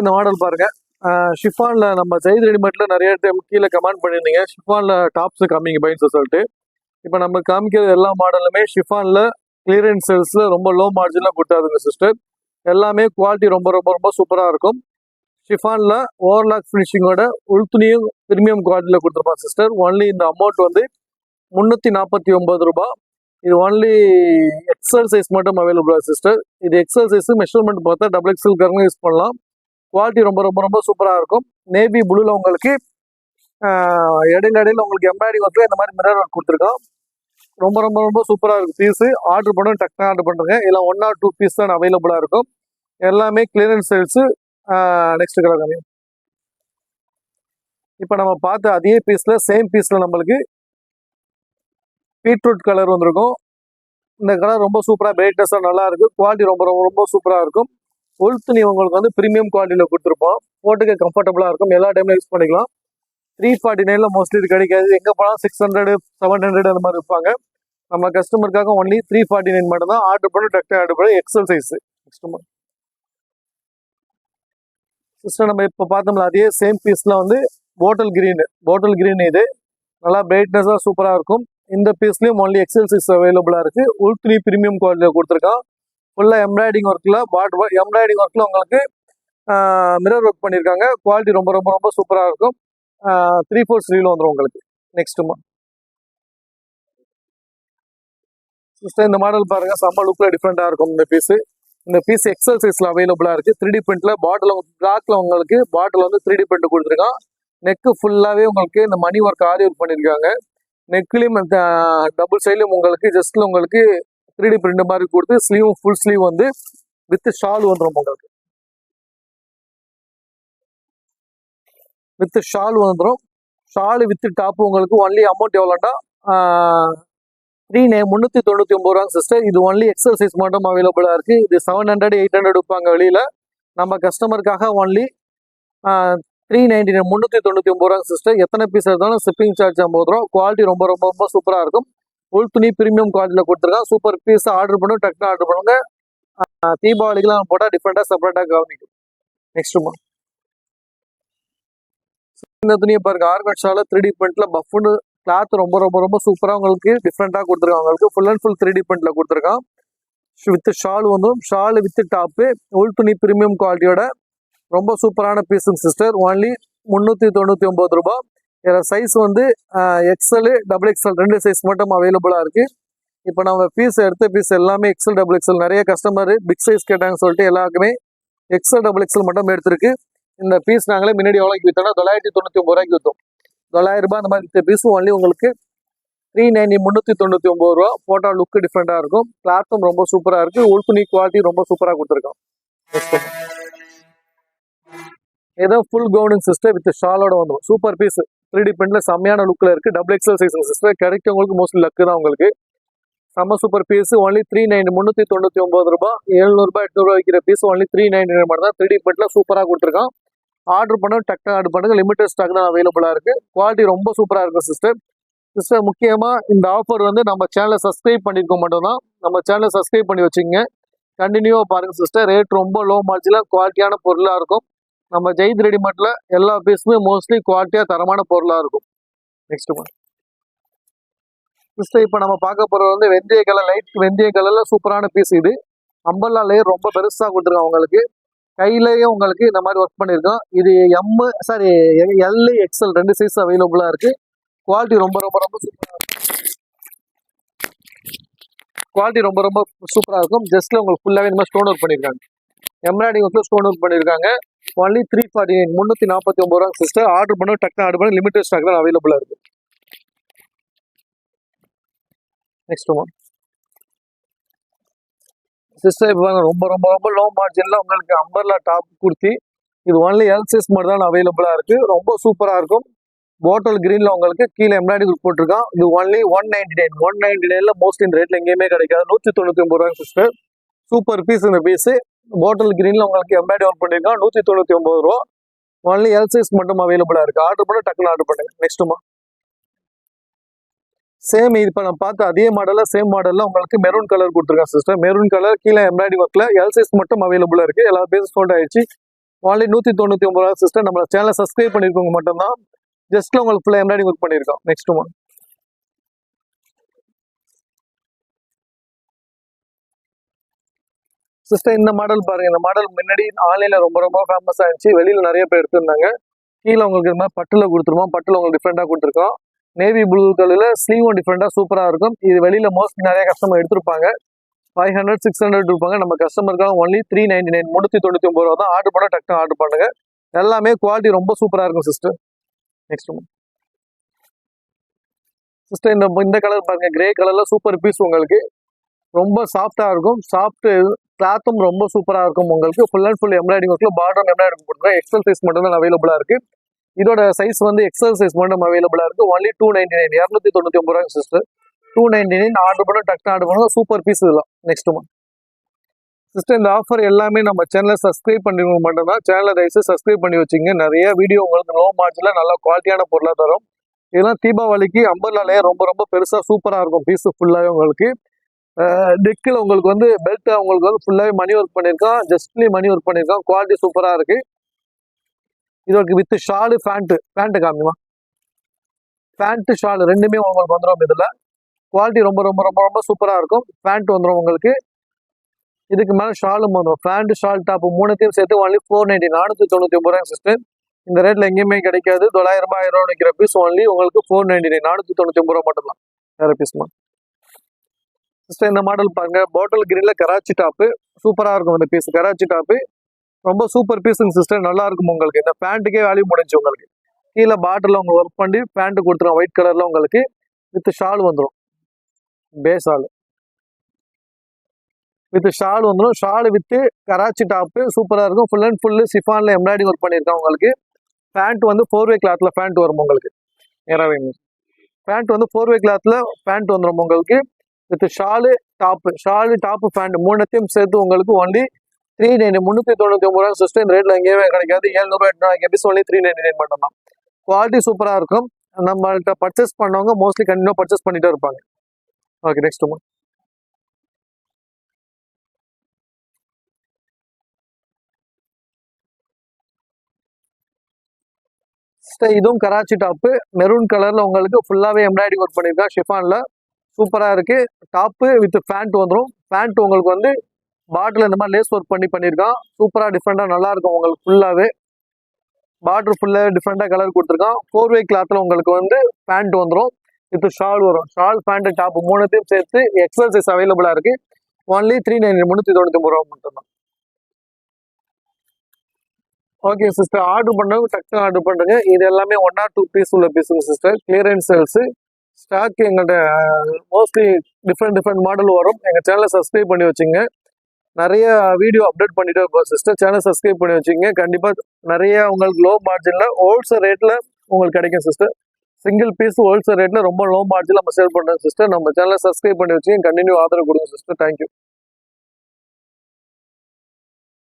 இந்த மாடல் பாருங்க. ஷிஃபான்ல நம்ம ஜெயித் ரெடிமேட்ல நிறைய டைம் கீழே கமெண்ட் பண்ணியிருந்தீங்க, ஷிஃபான்ல டாப்ஸ் காமிங்க பைன்ஸ் சொல்லிட்டு. இப்போ நம்ம காமிக்கிற எல்லா மாடலுமே ஷிஃபான்ல கிளியரன்ஸ் சேல்ஸ்ல ரொம்ப லோ மார்ஜின்ல கொடுத்தாதுங்க சிஸ்டர். எல்லாமே குவாலிட்டி ரொம்ப ரொம்ப ரொம்ப சூப்பராக இருக்கும். ஷிஃபான்ல ஓவர்லாக் ஃபினிஷிங்கோட உள்துணியும் பிரீமியம் குவாலிட்டியில கொடுத்துருப்பான் சிஸ்டர். ஒன்லி இந்த அமௌண்ட் வந்து 349 ரூபாய். இது ஒன்லி எக்ஸல் சைஸ் மட்டும் அவைலபிளா சிஸ்டர். இது எக்ஸல் சைஸ் மெஷர்மெண்ட் பார்த்தா டபுள் எக்ஸல் காரங்க யூஸ் பண்ணலாம். குவாலிட்டி ரொம்ப ரொம்ப ரொம்ப சூப்பராக இருக்கும். நேவி ப்ளூல உங்களுக்கு இடையில உங்களுக்கு எம்ப்ராய்டிங் ஒர்க்ல இந்த மாதிரி மிரர் ஒர்க் கொடுத்துருக்கோம். ரொம்ப ரொம்ப ரொம்ப சூப்பராக இருக்கும். பீஸு ஆர்டர் பண்ண டக்குனு ஆர்டர் பண்ணுறேங்க. இல்லை 1 or 2 பீஸ் தான் அவைலபிளாக இருக்கும். எல்லாமே கிளியரன்ஸ் சேல்ஸு. நெக்ஸ்ட் கலர் கம்மி. இப்போ நம்ம பார்த்த அதே பீஸில் சேம் பீஸில் நம்மளுக்கு பீட்ரூட் கலர் வந்திருக்கும். இந்த கலர் ரொம்ப சூப்பராக பிரைட்னஸாக நல்லா இருக்கு. குவாலிட்டி ரொம்ப ரொம்ப ரொம்ப சூப்பராக இருக்கும். உள்துணி உங்களுக்கு வந்து ப்ரீமியம் குவாலிட்டியில் கொடுத்துருப்போம். போட்டுக்க கம்ஃபர்டபுளாக இருக்கும். எல்லா டைம்ல யூஸ் பண்ணிக்கலாம். 349ல மோஸ்ட்லி இது கிடைக்காது. எங்கே போனால் 600 700 அந்த மாதிரி இருப்பாங்க. நம்ம கஸ்டமருக்காக ஒன்லி 349 மட்டும் தான். ஆர்டர் பண்ணி டக்கு ஆர்டர் பண்ணி எக்ஸல் சைஸ். கஸ்டமர் சிஸ்டர் நம்ம இப்போ பார்த்தோம்ல அதே சேம் பீஸ்ல வந்து பாட்டில் கிரீன் இது நல்லா பிரைட்னஸாக சூப்பராக இருக்கும். இந்த பீஸ்லயும் ஒன்லி எக்ஸல் சைஸ் அவைலபிளா இருக்கு. உள்துணி பிரீமியம் குவாலிட்டியில் கொடுத்துருக்கான். ஃபுல்லா எம்ப்ராய்டிங் ஒர்க்ல எம்ப்ராய்டிங் ஒர்க்ல உங்களுக்கு மிரர் ஒர்க் பண்ணியிருக்காங்க. குவாலிட்டி ரொம்ப ரொம்ப ரொம்ப சூப்பராக இருக்கும். 3/4 ஸ்லீவ்ல வந்துடும் உங்களுக்கு. நெக்ஸ்ட் சிஸ்டர் இந்த மாடல் பாருங்க, செம்ம லுக்ல டிஃப்ரெண்டா இருக்கும். இந்த பீஸ் எக்ஸல் சைஸ்ல அவைலபிளா இருக்கு. 3D பிரிண்ட்ல பாட்டில் பிளாக்ல உங்களுக்கு பாட்டில் வந்து 3D பிரிண்ட் கொடுத்துருக்கான். நெக்கு ஃபுல்லாவே உங்களுக்கு இந்த மணி ஒர்க் ஆரி ஒர்க் பண்ணியிருக்காங்க. நெக்லையும் டபுள் சைட்லையும் உங்களுக்கு ஜஸ்ட்ல உங்களுக்கு 3D பிரிண்ட் மாதிரி கொடுத்து ஸ்லீவ் ஃபுல் ஸ்லீவ் வந்து வித் ஷால் வந்துடும். உங்களுக்கு வித் ஷால் வந்துடும். ஷால் வித் டாப் உங்களுக்கு ஒன்லி அமௌண்ட் எவ்வளோண்டா 399 ரூபா சிஸ்டர். இது ஒன்லி எக்ஸல் சைஸ் மட்டும் அவைலபிளா இருக்கு. இது 700 800 விற்பாங்க வெளியில. நம்ம கஸ்டமருக்காக ஒன்லி 399 399 ரூபா சிஸ்டர். எத்தனை பீஸ் எடுத்தாலும் ஷிப்பிங் சார்ஜ் 50 ரூபா. குவாலிட்டி ரொம்ப ரொம்ப ரொம்ப சூப்பராக இருக்கும். உள்துணி பிரீமியம் குவாலிட்டியில் கொடுத்துருக்கான். சூப்பர் பீஸ் ஆர்டர் பண்ணும் டக்குனு ஆர்டர் பண்ணுங்க. தீபாவளிக்கெல்லாம் போட்டால் டிஃப்ரெண்டாக செப்பரேட்டாக கவனிக்கும். நெக்ஸ்ட் இந்த துணியை பாருங்க, ஆர்கன் ஷால 3D பிரிண்ட்ல பஃப்னு கிளாத் ரொம்ப ரொம்ப ரொம்ப சூப்பராக உங்களுக்கு டிஃப்ரெண்டாக கொடுத்துருக்காங்க. உங்களுக்கு ஃபுல் அண்ட் ஃபுல் 3D பிரிண்ட்ல கொடுத்துருக்கான். வித் ஷால் வந்துடும். ஷால் வித் டாப்பு உள்துணி பிரீமியம் குவாலிட்டியோட ரொம்ப சூப்பரான பீஸுங்க சிஸ்டர். ஒன்லி 399 ரூபாய். இதில் சைஸ் வந்து எக்ஸல் டபுள் எக்ஸல் 2 சைஸ் மட்டும் அவைலபிளாக இருக்கு. இப்போ நம்ம எடுத்த பீஸ் எல்லாமே எக்ஸல் டபுள் எக்ஸல். நிறைய கஸ்டமர் பிக் சைஸ் கேட்டாங்கன்னு சொல்லிட்டு எல்லாருக்குமே எக்ஸல் டபுள் எக்ஸல் மட்டும் எடுத்திருக்கு. இந்த பீஸ் நாங்களே முன்னாடி எவ்வளோக்கு விற்றோம்னா 999 ரூபாய்க்கு விற்றோம். 900 ரூபாய் அந்த மாதிரி விற்ற பீஸும் ஒன்லி உங்களுக்கு 399 ரூபா. போட்டோ லுக் டிஃப்ரெண்டாக இருக்கும். கிளாத்தும் ரொம்ப சூப்பராக இருக்கு. உள்துணி குவாலிட்டி ரொம்ப சூப்பராக கொடுத்துருக்கோம். ஏதோ ஃபுல் கவுனிங் சிஸ்டர் வித் ஷாலோட வந்துடும். சூப்பர் பீஸ் 3D பிரிண்ட்ல செம்மையான லுக்ல இருக்கு. Double XL size sister. கிடைக்கவங்களுக்கு மோஸ்ட்லி லக்கு தான் உங்களுக்கு. செம்ம சூப்பர் பீஸ். ஒன்லி 399 ரூபாய். 700 ரூபாய் 800 ரூபாய் விற்கிற பீஸ் ஒன்லி 399 மட்டும் தான். 3D பிரிண்ட்ல சூப்பராக கொடுத்துருக்கான். ஆர்டர் பண்ண டக்குனு ஆர்டர் பண்ணுங்க. லிமிடெட் ஸ்டாக் தான் அவைலபிளா இருக்கு. குவாலிட்டி ரொம்ப சூப்பராக இருக்கும் சிஸ்டர். முக்கியமா இந்த ஆஃபர் வந்து நம்ம சேனலை சப்ஸ்கிரைப் பண்ணிருக்க மட்டும் தான். நம்ம சேனலை சப்ஸ்கிரைப் பண்ணி வச்சுங்க. கண்டினியூவா பாருங்க சிஸ்டர். ரேட் ரொம்ப லோ மார்ஜின்ல குவாலிட்டியான பொருளா இருக்கும். நம்ம ஜெயித் ரெடிமேட்ல எல்லா பீஸுமே மோஸ்ட்லி குவாலிட்டியா தரமான பொருளா இருக்கும். நெக்ஸ்ட் சிஸ்டர் இப்போ நம்ம பார்க்க போறது வந்து வெந்தய கலர், லைட் வெந்தய கலர்ல சூப்பரான பீஸ். இது அம்பர்லா லேயர் ரொம்ப பெருசா கொடுத்துருக்காங்க. உங்களுக்கு கையிலேயே உங்களுக்கு இந்த மாதிரி ஒர்க் பண்ணியிருக்கோம். இது எல் எக்ஸல் 2 சைஸ் அவைலபிளா இருக்கு. குவாலிட்டி ரொம்ப ரொம்ப ரொம்ப சூப்பராக இருக்கும். குவாலிட்டி ரொம்ப ரொம்ப சூப்பராக இருக்கும். ஜஸ்ட்ல உங்களுக்கு ஃபுல்லாகவே இந்த மாதிரி ஸ்டோன் ஒர்க் பண்ணியிருக்காங்க. எம்ப்ராய்டிங் ஒர்க்ல ஸ்டோன் ஒர்க் பண்ணியிருக்காங்க. ஒன்லி 349 349 ரூபா சிஸ்டர். ஆர்டர் பண்ண டக்குனு ஆர்டர் பண்ணி லிமிடெட் ஸ்டாக் தான் அவைலபிளா இருக்கு. நெக்ஸ்ட் சிஸ்டர் இப்போ ரொம்ப ரொம்ப ரொம்ப லோ மார்ஜின்ல உங்களுக்கு அம்பர்லா டாப் குர்த்தி. இது ஒன்லி எல் சைஸ் மட்டும் தான் அவைலபிளா இருக்கு. ரொம்ப சூப்பரா இருக்கும். பாட்டில் கிரீன்ல உங்களுக்கு கீழே எம்ப்ராய்டிங் போட்டிருக்கான். இது ஒன்லி 199 மோஸ்ட் இந்த ரேட்ல எங்கேயுமே கிடைக்காது. 199 ரூபாய் சிஸ்டர். Super piece. இந்த பீஸ் பாட்டில் கிரீன்ல உங்களுக்கு எம்ப்ராய்டிங் ஒர்க் பண்ணிருக்கான். 199 ரூபா. ஒன்லி எல் சைஸ் மட்டும் அவைலபிளா இருக்கு. ஆர்டர் பண்ண டக்குனு ஆர்டர் பண்ணுங்க. நெக்ஸ்ட் சேம் இப்போ நம்ம பார்த்த அதே மாடல்ல சேம் மாடல்ல உங்களுக்கு மெரூன் கலர் கொடுத்துருக்காங்க சிஸ்டர். மெரூன் கலர் கீழே எம்ப்ராய்டிங் ஒர்க்ல எல் சைஸ் மட்டும் அவைலபிளா இருக்கு. எல்லா பீஸும் சோல்ட் ஆயிடுச்சு. only 199 ரூபாய் சிஸ்டர். நம்ம சேனலை சப்ஸ்கிரைப் பண்ணிருக்கவங்க மட்டும்தான். ஜஸ்ட்ல உங்களுக்கு ஃபுல்லா எம்ப்ராய்டிங் ஒர்க் பண்ணியிருக்கோம். நெக்ஸ்ட் ஒன் சிஸ்டர், இந்த மாடல் பாருங்க. இந்த மாடல் முன்னாடி ஆன்லைன்ல ரொம்ப ரொம்ப ஃபேமஸ் ஆயிடுச்சு, வெளியில நிறைய பேர் எடுத்திருந்தாங்க. கீழே உங்களுக்கு இந்த மாதிரி பட்டுல கொடுத்துருவோம். பட்டுல உங்களுக்கு டிஃப்ரெண்டா கொடுத்துருக்கோம். நேவி ப்ளூ கலர்ல ஸ்லீவும் டிஃப்ரெண்டா சூப்பரா இருக்கும். இது வெளியில மோஸ்ட்லி நிறைய கஸ்டமர் எடுத்திருப்பாங்க. 500 600 இருப்பாங்க. நம்ம கஸ்டமருக்காக ஒன்லி 399 399 ரூபா தான். ஆர்டர் பண்ண டக்குனு ஆர்டர் பண்ணுங்க. எல்லாமே குவாலிட்டி ரொம்ப சூப்பரா இருக்கும் சிஸ்டர். நெக்ஸ்ட் சிஸ்டர், இந்த கலர் பாருங்க. கிரே கலர்ல சூப்பர் பீஸ் உங்களுக்கு. ரொம்ப சாஃப்டா இருக்கும். சாஃப்ட் கிளாத்தும் ரொம்ப சூப்பரா இருக்கும் உங்களுக்கு. ஃபுல் அண்ட் ஃபுல் எம்ப்ராய்டிங் ஒர்க்ல பார்டர் எம்ப்ராய்டிங் போட்டுருக்கோம். எக்ஸல் சைஸ் மட்டும் தான் அவைலபிளா இருக்கு. இதோட சைஸ் வந்து எக்ஸல் சைஸ் மட்டும் அவைலபிளா இருக்கு. ஒன்லி 299 299 ரூபாய் சிஸ்டர். 299 ஆர்டர் பண்ண டக்குனு ஆர்டர் பண்ணுங்க. சூப்பர் பீஸ் இதெல்லாம். நெக்ஸ்ட் ஒன் சிஸ்டர், இந்த ஆஃபர் எல்லாமே நம்ம சேனலை சப்ஸ்கிரைப் பண்ணிருக்க மட்டும்தான். சேனலை தயவுசெய்து சப்ஸ்கிரைப் பண்ணி வச்சுங்க. நிறைய வீடியோ உங்களுக்கு லோ மார்ஜின்ல நல்ல குவாலிட்டியான பொருளாக தரும். இதெல்லாம் தீபாவளிக்கு அம்பர்லாலே ரொம்ப ரொம்ப பெருசா சூப்பரா இருக்கும். பீஸ் ஃபுல்லாவே உங்களுக்கு நெக்கில் உங்களுக்கு வந்து பெல்ட் உங்களுக்கு வந்து ஃபுல்லாவே மணி ஒர்க் பண்ணியிருக்கோம். ஜஸ்ட்லி மணி ஒர்க் பண்ணியிருக்கோம். குவாலிட்டி சூப்பரா இருக்கு. இதற்கு வித் ஷாலு பேண்ட் காமிமா. பேண்ட் ஷால் ரெண்டுமே உங்களுக்கு வந்துடும். இதுல குவாலிட்டி ரொம்ப ரொம்ப ரொம்ப ரொம்ப சூப்பரா இருக்கும். பேண்ட் வந்துடும் உங்களுக்கு. இதுக்கு மேல ஷாலும் வந்துடும். பேண்ட் ஷால் டாப் மூணுத்தையும் சேர்த்து ஒன்லி 490 499 ரூபாய் சிஸ்டர். இந்த ரேட்ல எங்கேயுமே கிடைக்காது. 900 ரூபாய் 1000 ரூபாய் நிற்கிற பீஸ் ஒன்லி உங்களுக்கு 499 499 ரூபாய் மட்டும் தான். வேற பீஸ்மா சிஸ்டர், இந்த மாடல் பாருங்க. பாட்டில் கிரீன்ல கராச்சி டாப்பு சூப்பரா இருக்கும். இந்த பீஸ் கராச்சி டாப்பு ரொம்ப சூப்பர் பீஸுங்க சிஸ்டர். நல்லா இருக்கும் உங்களுக்கு. இந்த பேண்ட்டுக்கே வேல்யூ முடிஞ்சு உங்களுக்கு. கீழே பாட்டில் உங்களுக்கு ஒர்க் பண்ணி பேண்ட் கொடுத்துரும். ஒயிட் கலர்ல உங்களுக்கு வித் ஷால் வந்துடும். பேஸ் ஷால் வித் ஷால் வந்துடும். ஷால் வித் கராச்சி டாப்பு சூப்பரா இருக்கும். ஃபுல் அண்ட் ஃபுல்லு சிஃபான்ல எம்ப்ராய்டிங் ஒர்க் பண்ணியிருக்கேன் உங்களுக்கு. பேண்ட் வந்து 4-வே கிளாத்ல பேண்ட் வரும் உங்களுக்கு. நேராவே பேண்ட் வந்து 4-வே கிளாத்ல பேண்ட் வந்துடும் உங்களுக்கு. வித் ஷாலு டாப்பு பேண்ட் மூணுத்தையும் சேர்த்து உங்களுக்கு ஒன்லி 390 399 ரூபாய் சிஸ்டம். இந்த ரேட்ல எங்கேயுமே கிடைக்காது. 700 ரூபாய் பீஸ் ஒன்லி 399 மட்டும் தான். குவாலிட்டி சூப்பரா இருக்கும். நம்மள்கிட்ட பர்ச்சேஸ் பண்ணவங்க மோஸ்ட்லி கண்டினியூ பர்ச்சேஸ் பண்ணிட்டே இருப்பாங்க. ஓகே, நெக்ஸ்ட் இதுவும் கராச்சி டாப்பு மெரூன் கலர்ல உங்களுக்கு ஃபுல்லாவே எம்ப்ராய்டிங் ஒர்க் பண்ணியிருக்கேன். ஷிஃபான்ல சூப்பரா இருக்கு. டாப்பு வித் பேண்ட் வந்துடும். பேண்ட் உங்களுக்கு வந்து பாட்டில் இந்த மாதிரி லேஸ் ஒர்க் பண்ணியிருக்கான். சூப்பரா டிஃப்ரெண்டா நல்லா இருக்கும் உங்களுக்கு. ஃபுல்லாவே பார்டர் ஃபுல்லா டிஃப்ரெண்டா கலர் கொடுத்துருக்கான். 4-வே கிளாத்ல உங்களுக்கு வந்து பேண்ட் வந்துடும். வித் ஷால் வரும். ஷால் பேண்ட் டாப் மூணுத்தையும் சேர்த்து எக்ஸல் சைஸ் அவைலபிளா இருக்கு. ஒன்லி 390 399 ரூபாய் மட்டும் தான். ஓகே சிஸ்டர், ஆர்டர் பண்ணவங்க டக்குனு ஆர்டர் பண்ணுங்க. இது எல்லாமே 1 or 2 பீஸ் உள்ள பீஸுங்க சிஸ்டர். கிளியரன்ஸ் சேல்ஸ் ஸ்டாக் எங்கள்கிட்ட மோஸ்ட்லி டிஃப்ரெண்ட் மாடல் வரும். எங்கள் சேனலை சப்ஸ்கிரைப் பண்ணி வச்சுங்க. நிறைய வீடியோ அப்டேட் பண்ணிட்டே இருப்போம் சிஸ்டர். சேனல் சப்ஸ்கிரைப் பண்ணி வச்சுங்க. கண்டிப்பாக நிறைய உங்களுக்கு லோ மார்ஜினில் ஹோல்சேல் ரேட்டில் உங்களுக்கு கிடைக்கும் சிஸ்டர். சிங்கிள் பீஸ் ஹோல்சேல் ரேட்டில் ரொம்ப லோ மார்ஜினில் நம்ம சேல் பண்ணுறோம் சிஸ்டர். நம்ம சேனலை சப்ஸ்கிரைப் பண்ணி வச்சுங்க. கண்டினியூ ஆதரவு கொடுங்க சிஸ்டர். தேங்க்யூ.